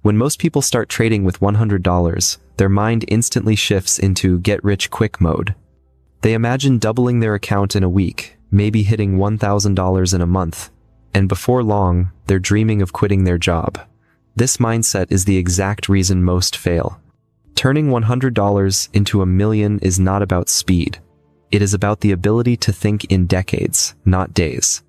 When most people start trading with $100, their mind instantly shifts into get-rich-quick mode. They imagine doubling their account in a week, maybe hitting $1,000 in a month, and before long, they're dreaming of quitting their job. This mindset is the exact reason most fail. Turning $100 into $1 million is not about speed. It is about the ability to think in decades, not days.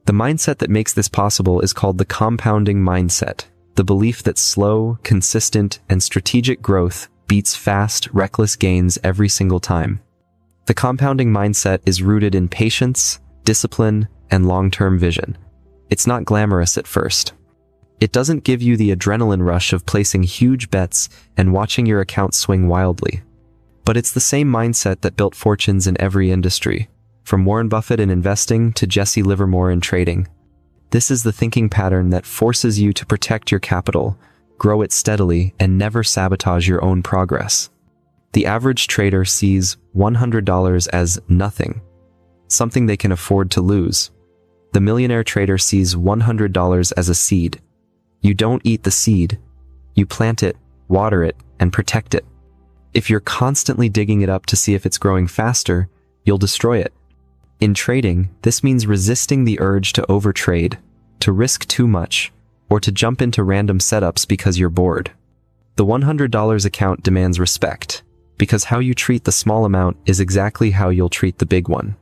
The mindset that makes this possible is called the compounding mindset, the belief that slow, consistent, and strategic growth beats fast, reckless gains every single time. The compounding mindset is rooted in patience, discipline, and long-term vision. It's not glamorous at first. It doesn't give you the adrenaline rush of placing huge bets and watching your account swing wildly. But it's the same mindset that built fortunes in every industry, from Warren Buffett in investing to Jesse Livermore in trading. This is the thinking pattern that forces you to protect your capital, grow it steadily, and never sabotage your own progress. The average trader sees $100 as nothing, something they can afford to lose. The millionaire trader sees $100 as a seed. You don't eat the seed. You plant it, water it, and protect it. If you're constantly digging it up to see if it's growing faster, you'll destroy it. In trading, this means resisting the urge to overtrade, to risk too much, or to jump into random setups because you're bored. The $100 account demands respect, because how you treat the small amount is exactly how you'll treat the big one.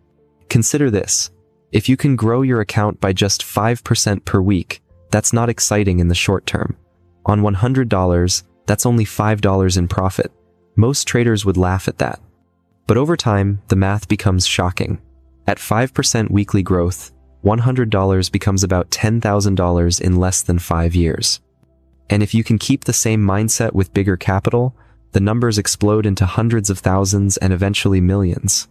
Consider this. If you can grow your account by just 5% per week, that's not exciting in the short term. On $100, that's only $5 in profit. Most traders would laugh at that. But over time, the math becomes shocking. At 5% weekly growth, $100 becomes about $10,000 in less than 5 years. And if you can keep the same mindset with bigger capital, the numbers explode into hundreds of thousands and eventually millions.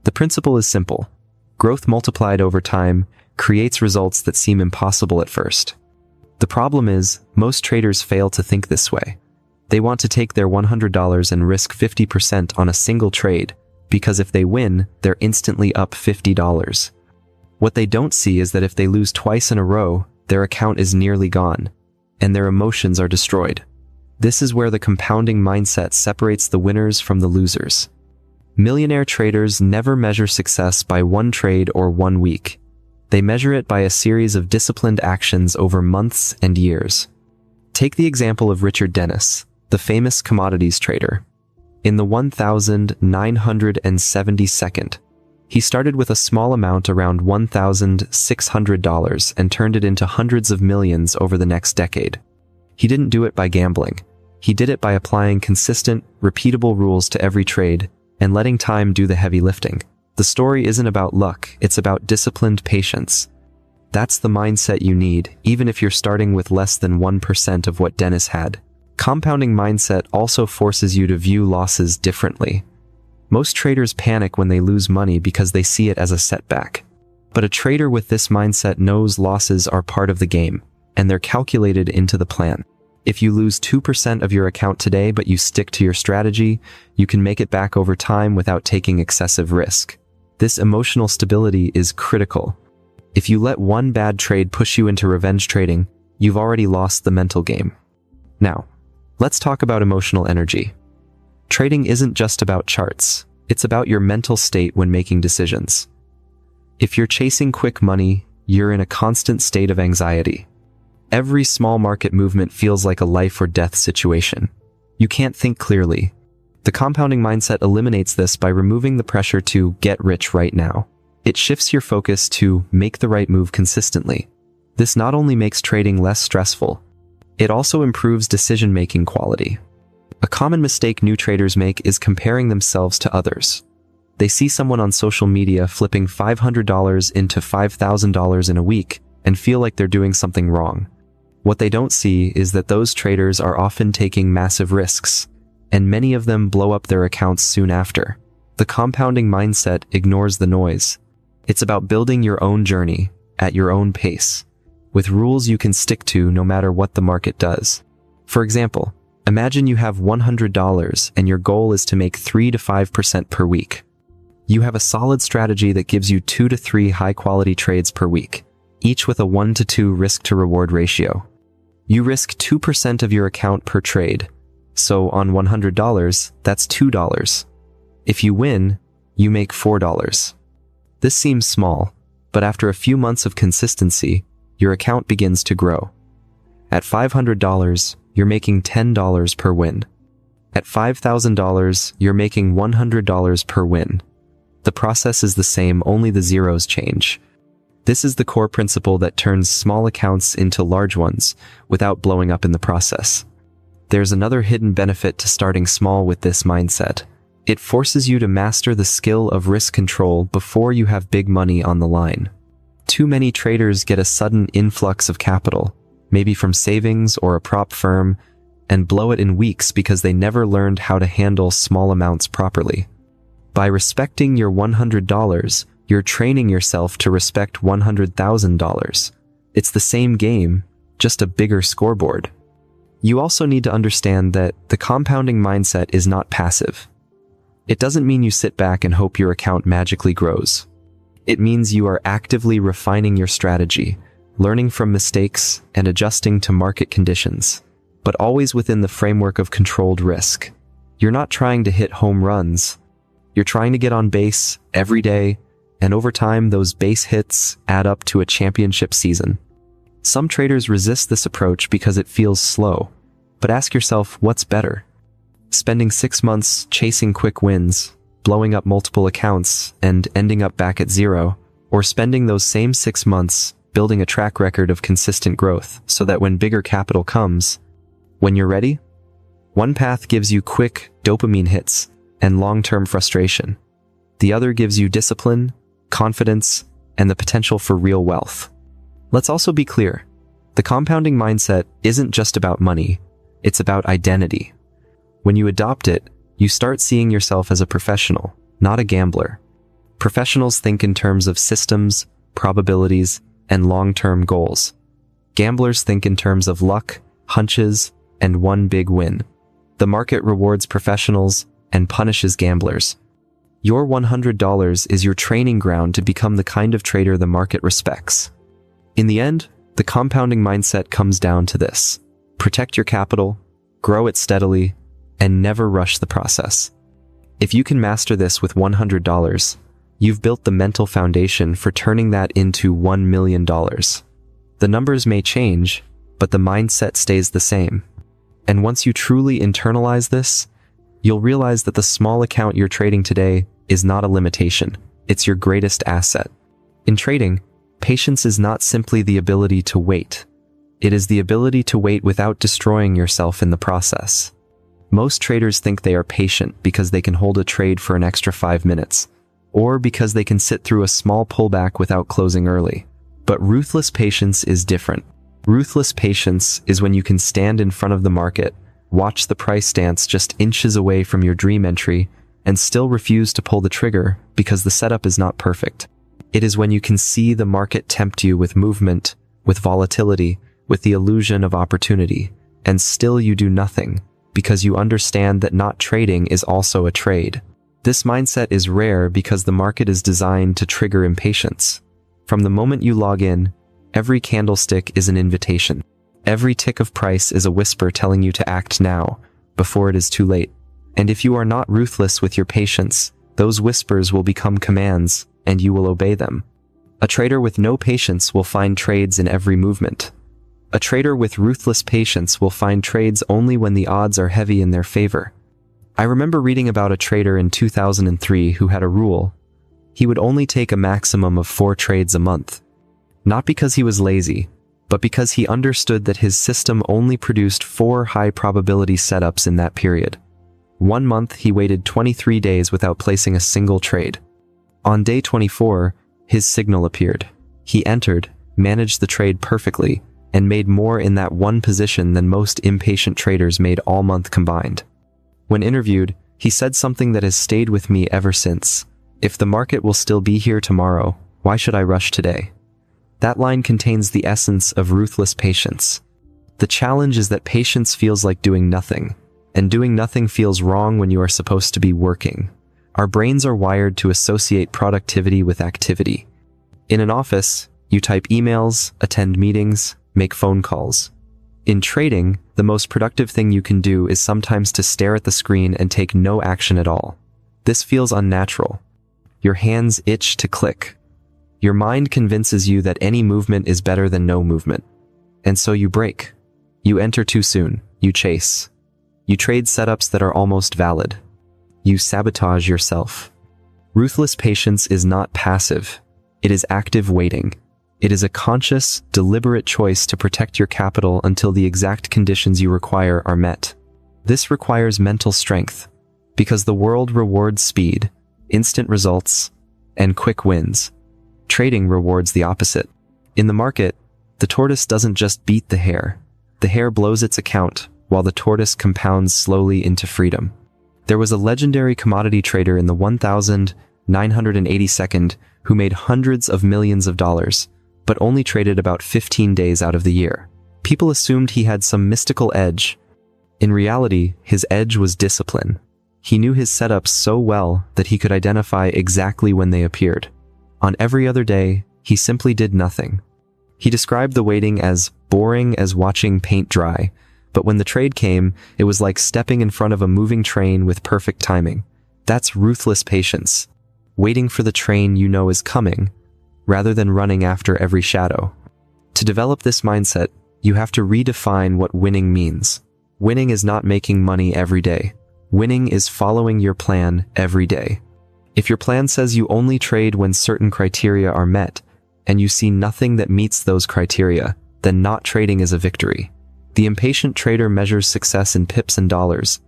The principle is simple. Growth multiplied over time creates results that seem impossible at first. The problem is, most traders fail to think this way. They want to take their $100 and risk 50% on a single trade, because if they win, they're instantly up $50. What they don't see is that if they lose twice in a row, their account is nearly gone, and their emotions are destroyed. This is where the compounding mindset separates the winners from the losers. Millionaire traders never measure success by one trade or 1 week. They measure it by a series of disciplined actions over months and years. Take the example of Richard Dennis, the famous commodities trader. In the 1972nd, he started with a small amount around $1,600 and turned it into hundreds of millions over the next decade. He didn't do it by gambling. He did it by applying consistent, repeatable rules to every trade and letting time do the heavy lifting. The story isn't about luck, it's about disciplined patience. That's the mindset you need, even if you're starting with less than 1% of what Dennis had. Compounding mindset also forces you to view losses differently. Most traders panic when they lose money because they see it as a setback. But a trader with this mindset knows losses are part of the game, and they're calculated into the plan. If you lose 2% of your account today but you stick to your strategy, you can make it back over time without taking excessive risk. This emotional stability is critical. If you let one bad trade push you into revenge trading, you've already lost the mental game. Now, let's talk about emotional energy. Trading isn't just about charts. It's about your mental state when making decisions. If you're chasing quick money, you're in a constant state of anxiety. Every small market movement feels like a life or death situation. You can't think clearly. The compounding mindset eliminates this by removing the pressure to get rich right now. It shifts your focus to make the right move consistently. This not only makes trading less stressful, it also improves decision-making quality. A common mistake new traders make is comparing themselves to others. They see someone on social media flipping $500 into $5,000 in a week and feel like they're doing something wrong. What they don't see is that those traders are often taking massive risks, and many of them blow up their accounts soon after. The compounding mindset ignores the noise. It's about building your own journey, at your own pace, with rules you can stick to no matter what the market does. For example, imagine you have $100 and your goal is to make 3 to 5% per week. You have a solid strategy that gives you 2 to 3 high-quality trades per week, each with a 1 to 2 risk-to-reward ratio. You risk 2% of your account per trade. So on $100, that's $2. If you win, you make $4. This seems small, but after a few months of consistency, your account begins to grow. At $500, you're making $10 per win. At $5,000, you're making $100 per win. The process is the same, only the zeros change. This is the core principle that turns small accounts into large ones without blowing up in the process. There's another hidden benefit to starting small with this mindset. It forces you to master the skill of risk control before you have big money on the line. Too many traders get a sudden influx of capital, maybe from savings or a prop firm, and blow it in weeks because they never learned how to handle small amounts properly. By respecting your $100, you're training yourself to respect $100,000. It's the same game, just a bigger scoreboard. You also need to understand that the compounding mindset is not passive. It doesn't mean you sit back and hope your account magically grows. It means you are actively refining your strategy, learning from mistakes, and adjusting to market conditions, but always within the framework of controlled risk. You're not trying to hit home runs. You're trying to get on base every day, and over time those base hits add up to a championship season. Some traders resist this approach because it feels slow, but ask yourself, what's better? Spending 6 months chasing quick wins, blowing up multiple accounts, and ending up back at zero, or spending those same 6 months building a track record of consistent growth so that when bigger capital comes, when you're ready? One path gives you quick dopamine hits and long-term frustration. The other gives you discipline, confidence, and the potential for real wealth. Let's also be clear. The compounding mindset isn't just about money, it's about identity. When you adopt it, you start seeing yourself as a professional, not a gambler. Professionals think in terms of systems, probabilities, and long-term goals. Gamblers think in terms of luck, hunches, and one big win. The market rewards professionals and punishes gamblers. Your $100 is your training ground to become the kind of trader the market respects. In the end, the compounding mindset comes down to this: protect your capital, grow it steadily, and never rush the process. If you can master this with $100, you've built the mental foundation for turning that into $1 million. The numbers may change, but the mindset stays the same. And once you truly internalize this, you'll realize that the small account you're trading today is not a limitation. It's your greatest asset. In trading, patience is not simply the ability to wait. It is the ability to wait without destroying yourself in the process. Most traders think they are patient because they can hold a trade for an extra 5 minutes, or because they can sit through a small pullback without closing early. But ruthless patience is different. Ruthless patience is when you can stand in front of the market, watch the price dance just inches away from your dream entry, and still refuse to pull the trigger because the setup is not perfect. It is when you can see the market tempt you with movement, with volatility, with the illusion of opportunity, and still you do nothing because you understand that not trading is also a trade. This mindset is rare because the market is designed to trigger impatience. From the moment you log in, every candlestick is an invitation. Every tick of price is a whisper telling you to act now, before it is too late. And if you are not ruthless with your patience, those whispers will become commands, and you will obey them. A trader with no patience will find trades in every movement. A trader with ruthless patience will find trades only when the odds are heavy in their favor. I remember reading about a trader in 2003 who had a rule. He would only take a maximum of 4 trades a month. Not because he was lazy, but because he understood that his system only produced 4 high-probability setups in that period. 1 month, he waited 23 days without placing a single trade. On day 24, his signal appeared. He entered, managed the trade perfectly, and made more in that one position than most impatient traders made all month combined. When interviewed, he said something that has stayed with me ever since. "If the market will still be here tomorrow, why should I rush today?" That line contains the essence of ruthless patience. The challenge is that patience feels like doing nothing, and doing nothing feels wrong when you are supposed to be working. Our brains are wired to associate productivity with activity. In an office, you type emails, attend meetings, make phone calls. In trading, the most productive thing you can do is sometimes to stare at the screen and take no action at all. This feels unnatural. Your hands itch to click. Your mind convinces you that any movement is better than no movement. And so you break. You enter too soon. You chase. You trade setups that are almost valid. You sabotage yourself. Ruthless patience is not passive. It is active waiting. It is a conscious, deliberate choice to protect your capital until the exact conditions you require are met. This requires mental strength, because the world rewards speed, instant results, and quick wins. Trading rewards the opposite. In the market, the tortoise doesn't just beat the hare. The hare blows its account, while the tortoise compounds slowly into freedom. There was a legendary commodity trader in the 1982nd who made hundreds of millions of dollars, but only traded about 15 days out of the year. People assumed he had some mystical edge. In reality, his edge was discipline. He knew his setups so well that he could identify exactly when they appeared. On every other day, he simply did nothing. He described the waiting as boring as watching paint dry, but when the trade came, it was like stepping in front of a moving train with perfect timing. That's ruthless patience. Waiting for the train you know is coming, rather than running after every shadow. To develop this mindset, you have to redefine what winning means. Winning is not making money every day. Winning is following your plan every day. If your plan says you only trade when certain criteria are met, and you see nothing that meets those criteria, then not trading is a victory. The impatient trader measures success in pips and dollars.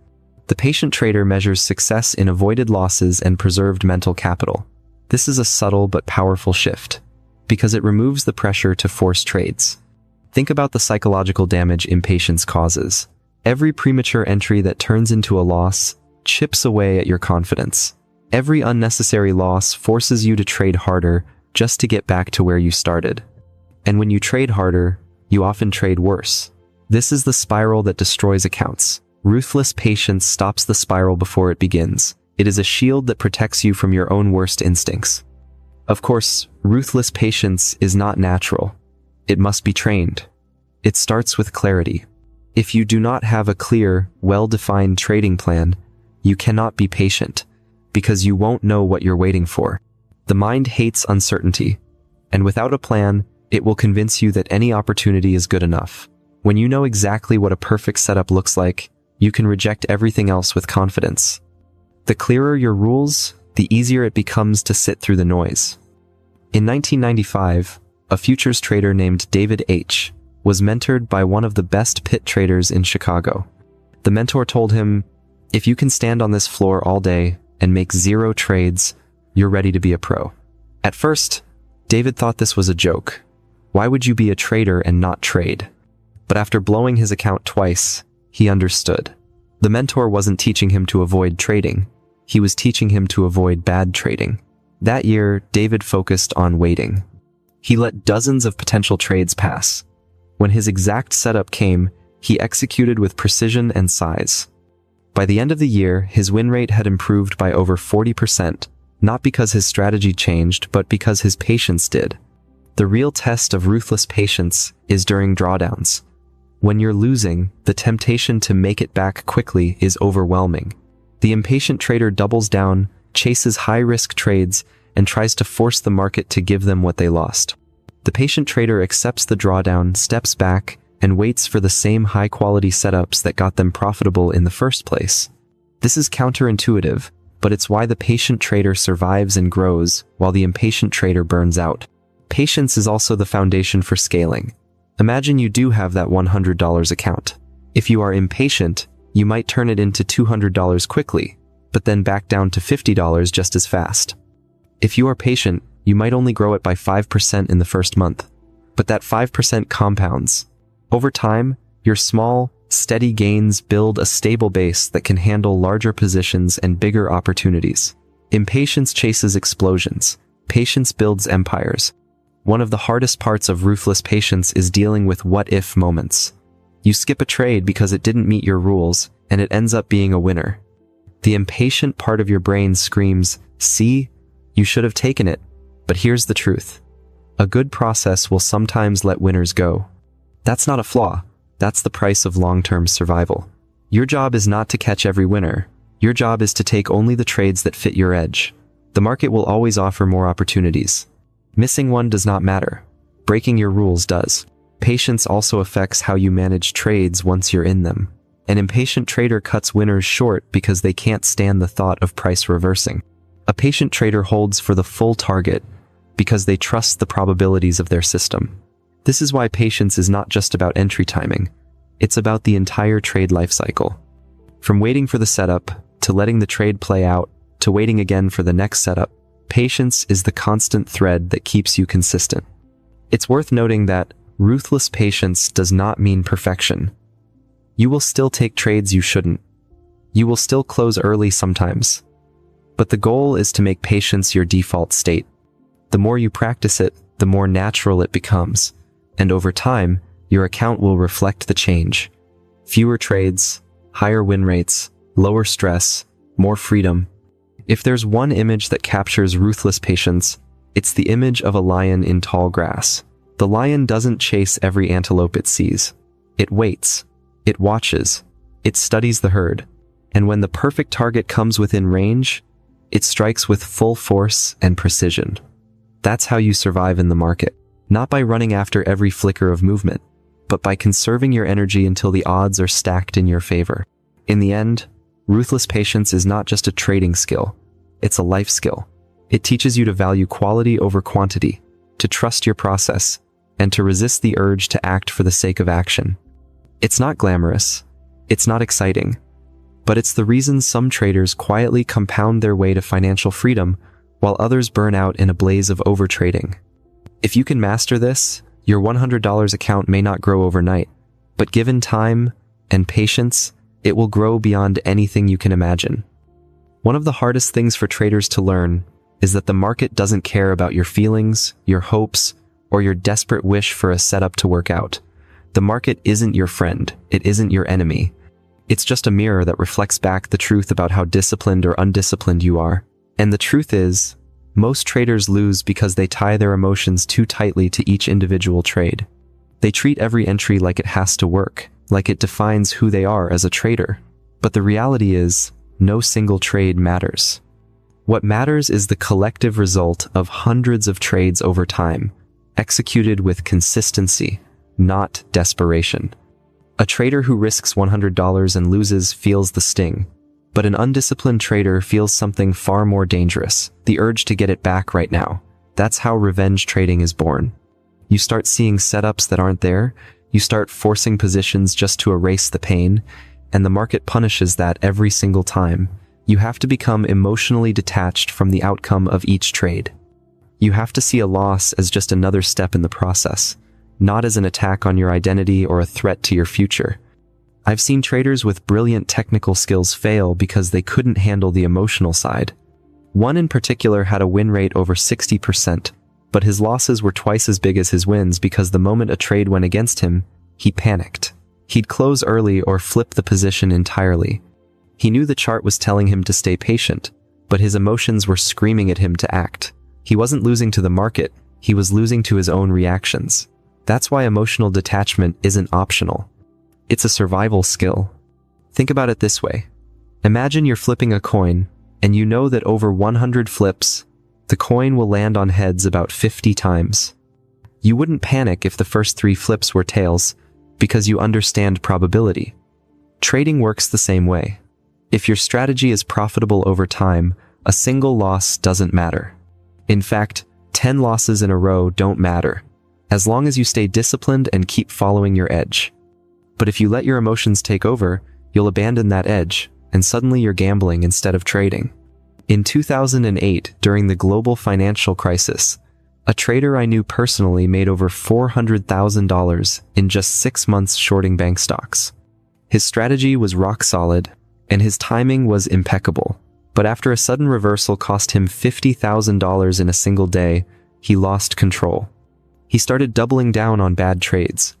The patient trader measures success in avoided losses and preserved mental capital. This is a subtle but powerful shift, because it removes the pressure to force trades. Think about the psychological damage impatience causes. Every premature entry that turns into a loss chips away at your confidence. Every unnecessary loss forces you to trade harder just to get back to where you started. And when you trade harder, you often trade worse. This is the spiral that destroys accounts. Ruthless patience stops the spiral before it begins. It is a shield that protects you from your own worst instincts. Of course, ruthless patience is not natural. It must be trained. It starts with clarity. If you do not have a clear, well-defined trading plan, you cannot be patient, because you won't know what you're waiting for. The mind hates uncertainty, and without a plan, it will convince you that any opportunity is good enough. When you know exactly what a perfect setup looks like, you can reject everything else with confidence. The clearer your rules, the easier it becomes to sit through the noise. In 1995, a futures trader named David H. was mentored by one of the best pit traders in Chicago. The mentor told him, "If you can stand on this floor all day and make 0 trades, you're ready to be a pro." At first, David thought this was a joke. Why would you be a trader and not trade? But after blowing his account twice, he understood. The mentor wasn't teaching him to avoid trading. He was teaching him to avoid bad trading. That year, David focused on waiting. He let dozens of potential trades pass. When his exact setup came, he executed with precision and size. By the end of the year, his win rate had improved by over 40%, not because his strategy changed, but because his patience did. The real test of ruthless patience is during drawdowns. When you're losing, the temptation to make it back quickly is overwhelming. The impatient trader doubles down, chases high-risk trades, and tries to force the market to give them what they lost. The patient trader accepts the drawdown, steps back, and waits for the same high-quality setups that got them profitable in the first place. This is counterintuitive, but it's why the patient trader survives and grows, while the impatient trader burns out. Patience is also the foundation for scaling. Imagine you do have that $100 account. If you are impatient, you might turn it into $200 quickly, but then back down to $50 just as fast. If you are patient, you might only grow it by 5% in the first month, but that 5% compounds. Over time, your small, steady gains build a stable base that can handle larger positions and bigger opportunities. Impatience chases explosions. Patience builds empires. One of the hardest parts of ruthless patience is dealing with what-if moments. You skip a trade because it didn't meet your rules, and it ends up being a winner. The impatient part of your brain screams, "See, you should have taken it." But here's the truth. A good process will sometimes let winners go. That's not a flaw. That's the price of long-term survival. Your job is not to catch every winner. Your job is to take only the trades that fit your edge. The market will always offer more opportunities. Missing one does not matter. Breaking your rules does. Patience also affects how you manage trades once you're in them. An impatient trader cuts winners short because they can't stand the thought of price reversing. A patient trader holds for the full target because they trust the probabilities of their system. This is why patience is not just about entry timing. It's about the entire trade lifecycle. From waiting for the setup, to letting the trade play out, to waiting again for the next setup, patience is the constant thread that keeps you consistent. It's worth noting that ruthless patience does not mean perfection. You will still take trades you shouldn't. You will still close early sometimes. But the goal is to make patience your default state. The more you practice it, the more natural it becomes. And over time, your account will reflect the change. Fewer trades, higher win rates, lower stress, more freedom. If there's one image that captures ruthless patience, it's the image of a lion in tall grass. The lion doesn't chase every antelope it sees. It waits. It watches. It studies the herd. And when the perfect target comes within range, it strikes with full force and precision. That's how you survive in the market. Not by running after every flicker of movement, but by conserving your energy until the odds are stacked in your favor. In the end, ruthless patience is not just a trading skill. It's a life skill. It teaches you to value quality over quantity, to trust your process, and to resist the urge to act for the sake of action. It's not glamorous. It's not exciting. But it's the reason some traders quietly compound their way to financial freedom, while others burn out in a blaze of overtrading. If you can master this, your $100 account may not grow overnight, but given time and patience, it will grow beyond anything you can imagine. One of the hardest things for traders to learn is that the market doesn't care about your feelings, your hopes, or your desperate wish for a setup to work out. The market isn't your friend. It isn't your enemy. It's just a mirror that reflects back the truth about how disciplined or undisciplined you are. And the truth is, most traders lose because they tie their emotions too tightly to each individual trade. They treat every entry like it has to work, like it defines who they are as a trader. But the reality is, no single trade matters. What matters is the collective result of hundreds of trades over time, executed with consistency, not desperation. A trader who risks $100 and loses feels the sting, but an undisciplined trader feels something far more dangerous, the urge to get it back right now. That's how revenge trading is born. You start seeing setups that aren't there, you start forcing positions just to erase the pain, and the market punishes that every single time. You have to become emotionally detached from the outcome of each trade. You have to see a loss as just another step in the process, not as an attack on your identity or a threat to your future. I've seen traders with brilliant technical skills fail because they couldn't handle the emotional side. One in particular had a win rate over 60%, but his losses were twice as big as his wins because the moment a trade went against him, he panicked. He'd close early or flip the position entirely. He knew the chart was telling him to stay patient, but his emotions were screaming at him to act. He wasn't losing to the market, he was losing to his own reactions. That's why emotional detachment isn't optional. It's a survival skill. Think about it this way. Imagine you're flipping a coin, and you know that over 100 flips, the coin will land on heads about 50 times. You wouldn't panic if the first 3 flips were tails, because you understand probability. Trading works the same way. If your strategy is profitable over time, a single loss doesn't matter. In fact, 10 losses in a row don't matter, as long as you stay disciplined and keep following your edge. But if you let your emotions take over, you'll abandon that edge, and suddenly you're gambling instead of trading. In 2008, during the global financial crisis, a trader I knew personally made over $400,000 in just 6 months shorting bank stocks. His strategy was rock solid, and his timing was impeccable. But after a sudden reversal cost him $50,000 in a single day, he lost control. He started doubling down on bad trades,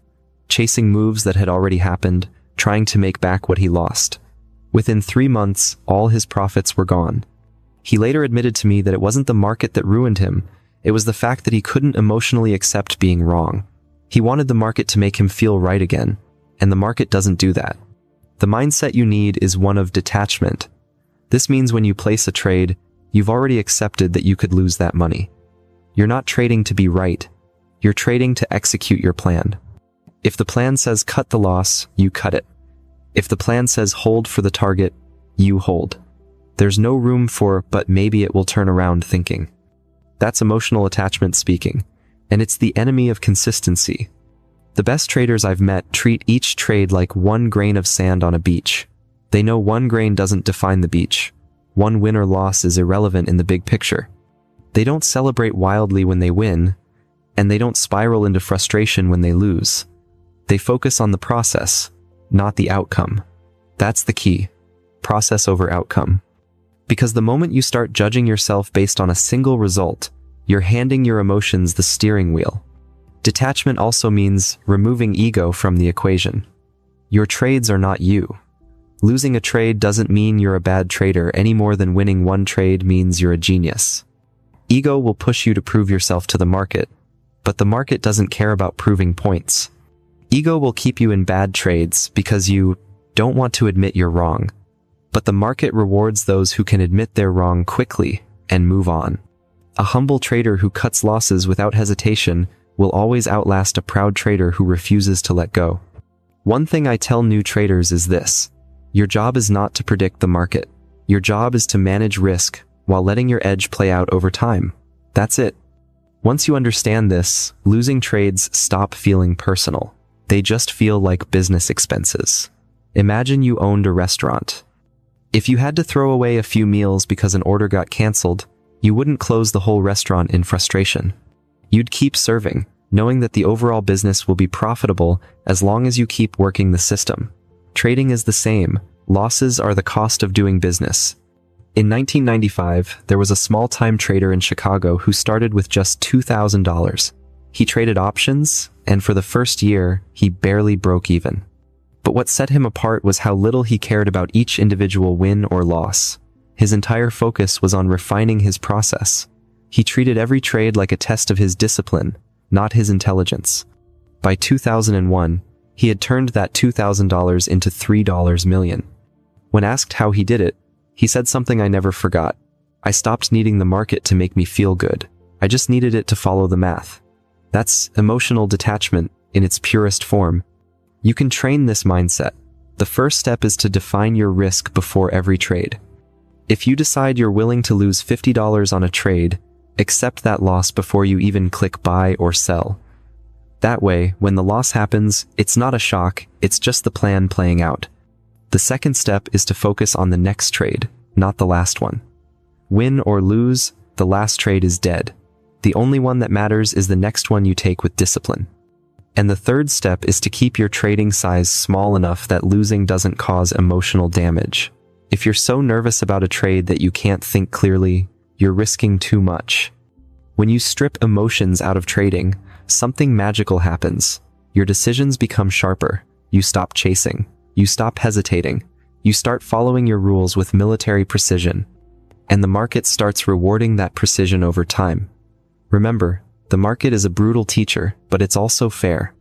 chasing moves that had already happened, trying to make back what he lost. Within 3 months, all his profits were gone. He later admitted to me that it wasn't the market that ruined him, it was the fact that he couldn't emotionally accept being wrong. He wanted the market to make him feel right again, and the market doesn't do that. The mindset you need is one of detachment. This means when you place a trade, you've already accepted that you could lose that money. You're not trading to be right. You're trading to execute your plan. If the plan says cut the loss, you cut it. If the plan says hold for the target, you hold. There's no room for, but maybe it will turn around thinking. That's emotional attachment speaking, and it's the enemy of consistency. The best traders I've met treat each trade like one grain of sand on a beach. They know one grain doesn't define the beach. One win or loss is irrelevant in the big picture. They don't celebrate wildly when they win, and they don't spiral into frustration when they lose. They focus on the process, not the outcome. That's the key. Process over outcome. Because the moment you start judging yourself based on a single result, you're handing your emotions the steering wheel. Detachment also means removing ego from the equation. Your trades are not you. Losing a trade doesn't mean you're a bad trader any more than winning one trade means you're a genius. Ego will push you to prove yourself to the market, but the market doesn't care about proving points. Ego will keep you in bad trades because you don't want to admit you're wrong, but the market rewards those who can admit they're wrong quickly and move on. A humble trader who cuts losses without hesitation will always outlast a proud trader who refuses to let go. One thing I tell new traders is this: your job is not to predict the market. Your job is to manage risk while letting your edge play out over time. That's it. Once you understand this, losing trades stop feeling personal. They just feel like business expenses. Imagine you owned a restaurant. If you had to throw away a few meals because an order got canceled, you wouldn't close the whole restaurant in frustration. You'd keep serving, knowing that the overall business will be profitable as long as you keep working the system. Trading is the same. Losses are the cost of doing business. In 1995, there was a small-time trader in Chicago who started with just $2,000. He traded options, and for the first year, he barely broke even. But what set him apart was how little he cared about each individual win or loss. His entire focus was on refining his process. He treated every trade like a test of his discipline, not his intelligence. By 2001, he had turned that $2,000 into $3 million. When asked how he did it, he said something I never forgot. I stopped needing the market to make me feel good. I just needed it to follow the math. That's emotional detachment in its purest form. You can train this mindset. The first step is to define your risk before every trade. If you decide you're willing to lose $50 on a trade, accept that loss before you even click buy or sell. That way, when the loss happens, it's not a shock, it's just the plan playing out. The second step is to focus on the next trade, not the last one. Win or lose, the last trade is dead. The only one that matters is the next one you take with discipline. And the third step is to keep your trading size small enough that losing doesn't cause emotional damage. If you're so nervous about a trade that you can't think clearly, you're risking too much. When you strip emotions out of trading, something magical happens. Your decisions become sharper. You stop chasing. You stop hesitating. You start following your rules with military precision. And the market starts rewarding that precision over time. Remember, the market is a brutal teacher, but it's also fair.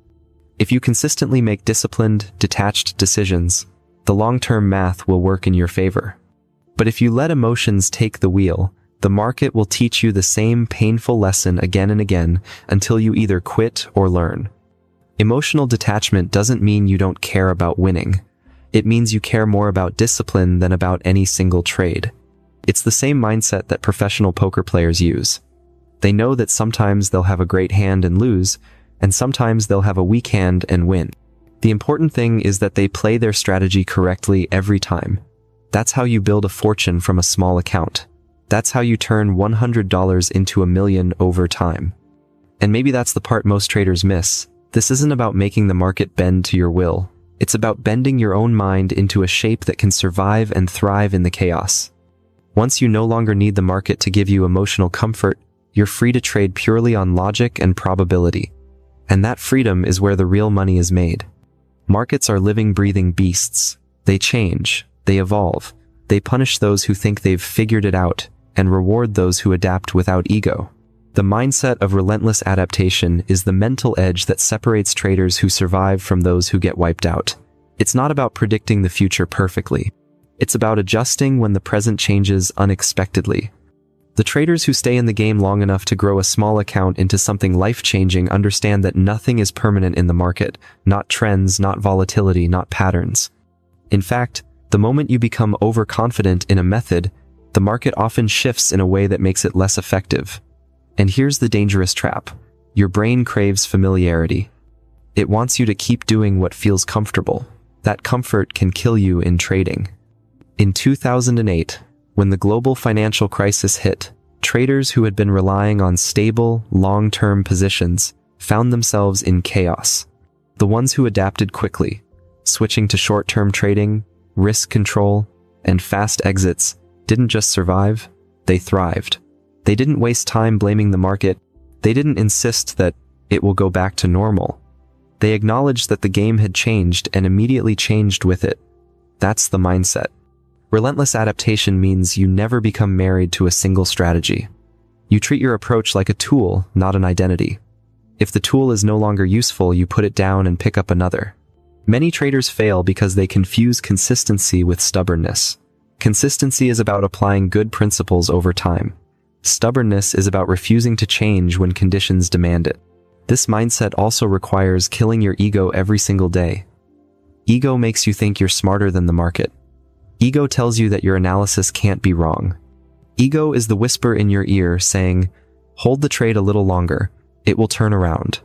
If you consistently make disciplined, detached decisions, the long-term math will work in your favor. But if you let emotions take the wheel, the market will teach you the same painful lesson again and again until you either quit or learn. Emotional detachment doesn't mean you don't care about winning. It means you care more about discipline than about any single trade. It's the same mindset that professional poker players use. They know that sometimes they'll have a great hand and lose, and sometimes they'll have a weak hand and win. The important thing is that they play their strategy correctly every time. That's how you build a fortune from a small account. That's how you turn $100 into $1 million over time. And maybe that's the part most traders miss. This isn't about making the market bend to your will. It's about bending your own mind into a shape that can survive and thrive in the chaos. Once you no longer need the market to give you emotional comfort, you're free to trade purely on logic and probability. And that freedom is where the real money is made. Markets are living, breathing beasts. They change, they evolve, they punish those who think they've figured it out, and reward those who adapt without ego. The mindset of relentless adaptation is the mental edge that separates traders who survive from those who get wiped out. It's not about predicting the future perfectly. It's about adjusting when the present changes unexpectedly. The traders who stay in the game long enough to grow a small account into something life-changing understand that nothing is permanent in the market, not trends, not volatility, not patterns. In fact, the moment you become overconfident in a method, the market often shifts in a way that makes it less effective. And here's the dangerous trap. Your brain craves familiarity. It wants you to keep doing what feels comfortable. That comfort can kill you in trading. In 2008, when the global financial crisis hit, traders who had been relying on stable, long-term positions found themselves in chaos. The ones who adapted quickly, switching to short-term trading, risk control, and fast exits, didn't just survive, they thrived. They didn't waste time blaming the market. They didn't insist that it will go back to normal. They acknowledged that the game had changed and immediately changed with it. That's the mindset. Relentless adaptation means you never become married to a single strategy. You treat your approach like a tool, not an identity. If the tool is no longer useful, you put it down and pick up another. Many traders fail because they confuse consistency with stubbornness. Consistency is about applying good principles over time. Stubbornness is about refusing to change when conditions demand it. This mindset also requires killing your ego every single day. Ego makes you think you're smarter than the market. Ego tells you that your analysis can't be wrong. Ego is the whisper in your ear saying, "Hold the trade a little longer, it will turn around."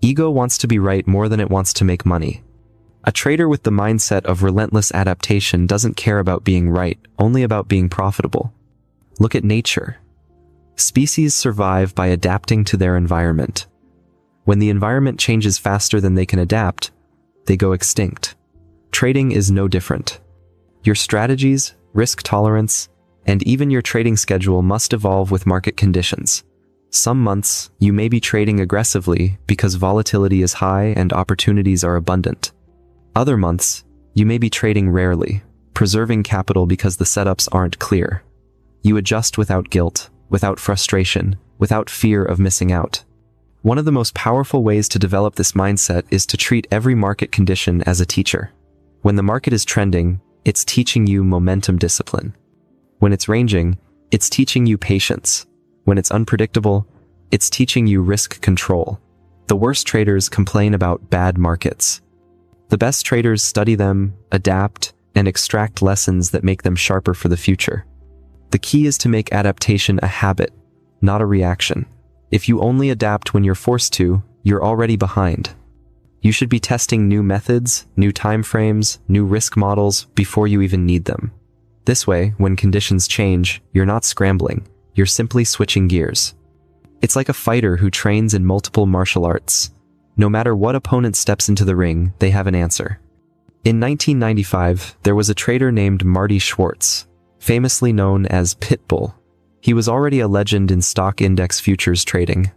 Ego wants to be right more than it wants to make money. A trader with the mindset of relentless adaptation doesn't care about being right, only about being profitable. Look at nature. Species survive by adapting to their environment. When the environment changes faster than they can adapt, they go extinct. Trading is no different. Your strategies, risk tolerance, and even your trading schedule must evolve with market conditions. Some months, you may be trading aggressively because volatility is high and opportunities are abundant. Other months, you may be trading rarely, preserving capital because the setups aren't clear. You adjust without guilt, without frustration, without fear of missing out. One of the most powerful ways to develop this mindset is to treat every market condition as a teacher. When the market is trending, it's teaching you momentum discipline. When it's ranging, it's teaching you patience. When it's unpredictable, it's teaching you risk control. The worst traders complain about bad markets. The best traders study them, adapt, and extract lessons that make them sharper for the future. The key is to make adaptation a habit, not a reaction. If you only adapt when you're forced to, you're already behind. You should be testing new methods, new time frames, new risk models before you even need them. This way, when conditions change, you're not scrambling, you're simply switching gears. It's like a fighter who trains in multiple martial arts. No matter what opponent steps into the ring, they have an answer. In 1995, there was a trader named Marty Schwartz, famously known as Pitbull. He was already a legend in stock index futures trading.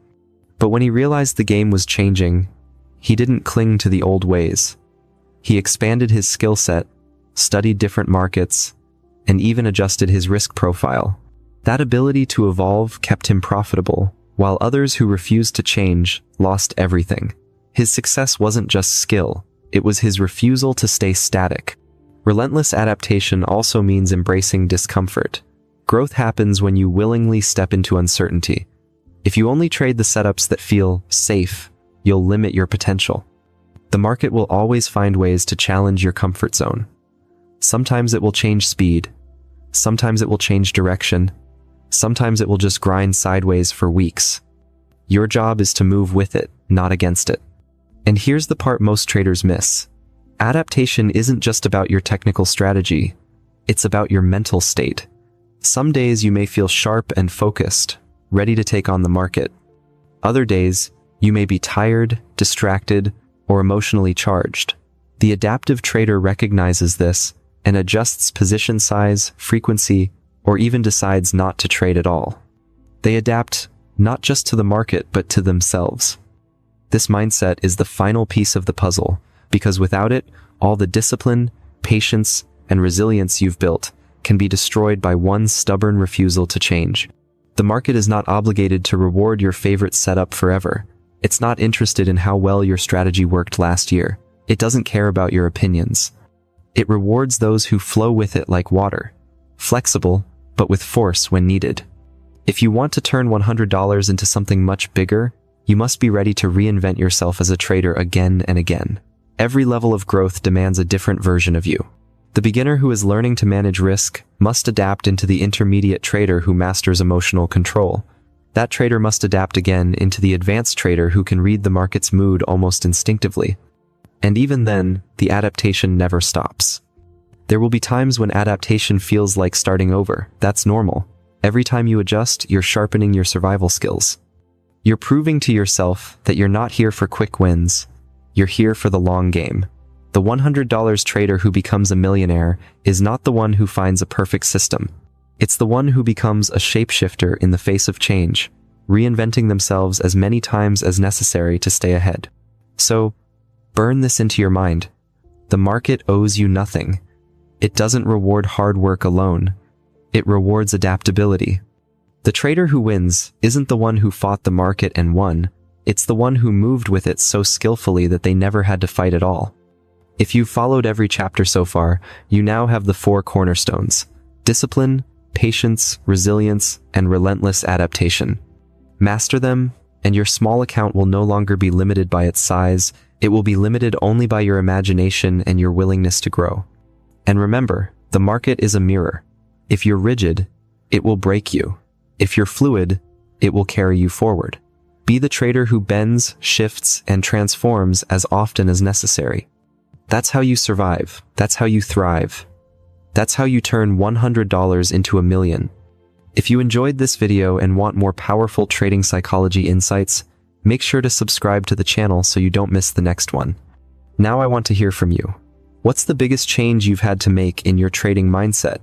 But when he realized the game was changing, he didn't cling to the old ways. He expanded his skill set, studied different markets, and even adjusted his risk profile. That ability to evolve kept him profitable, while others who refused to change lost everything. His success wasn't just skill, it was his refusal to stay static. Relentless adaptation also means embracing discomfort. Growth happens when you willingly step into uncertainty. If you only trade the setups that feel safe, you'll limit your potential. The market will always find ways to challenge your comfort zone. Sometimes it will change speed. Sometimes it will change direction. Sometimes it will just grind sideways for weeks. Your job is to move with it, not against it. And here's the part most traders miss. Adaptation isn't just about your technical strategy. It's about your mental state. Some days you may feel sharp and focused, ready to take on the market. Other days, you may be tired, distracted, or emotionally charged. The adaptive trader recognizes this and adjusts position size, frequency, or even decides not to trade at all. They adapt not just to the market, but to themselves. This mindset is the final piece of the puzzle, because without it, all the discipline, patience, and resilience you've built can be destroyed by one stubborn refusal to change. The market is not obligated to reward your favorite setup forever. It's not interested in how well your strategy worked last year. It doesn't care about your opinions. It rewards those who flow with it like water, flexible, but with force when needed. If you want to turn $100 into something much bigger, you must be ready to reinvent yourself as a trader again and again. Every level of growth demands a different version of you. The beginner who is learning to manage risk must adapt into the intermediate trader who masters emotional control. That trader must adapt again into the advanced trader who can read the market's mood almost instinctively. And even then, the adaptation never stops. There will be times when adaptation feels like starting over. That's normal. Every time you adjust, you're sharpening your survival skills. You're proving to yourself that you're not here for quick wins. You're here for the long game. The $100 trader who becomes a millionaire is not the one who finds a perfect system. It's the one who becomes a shapeshifter in the face of change, reinventing themselves as many times as necessary to stay ahead. So, burn this into your mind. The market owes you nothing. It doesn't reward hard work alone. It rewards adaptability. The trader who wins isn't the one who fought the market and won. It's the one who moved with it so skillfully that they never had to fight at all. If you've followed every chapter so far, you now have the 4 cornerstones: discipline, patience, resilience, and relentless adaptation. Master them, and your small account will no longer be limited by its size. It will be limited only by your imagination and your willingness to grow. And remember, the market is a mirror. If you're rigid, it will break you. If you're fluid, it will carry you forward. Be the trader who bends, shifts, and transforms as often as necessary. That's how you survive. That's how you thrive. That's how you turn $100 into $1 million. If you enjoyed this video and want more powerful trading psychology insights, make sure to subscribe to the channel so you don't miss the next one. Now I want to hear from you. What's the biggest change you've had to make in your trading mindset,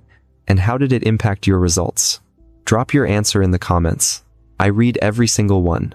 and how did it impact your results? Drop your answer in the comments. I read every single one.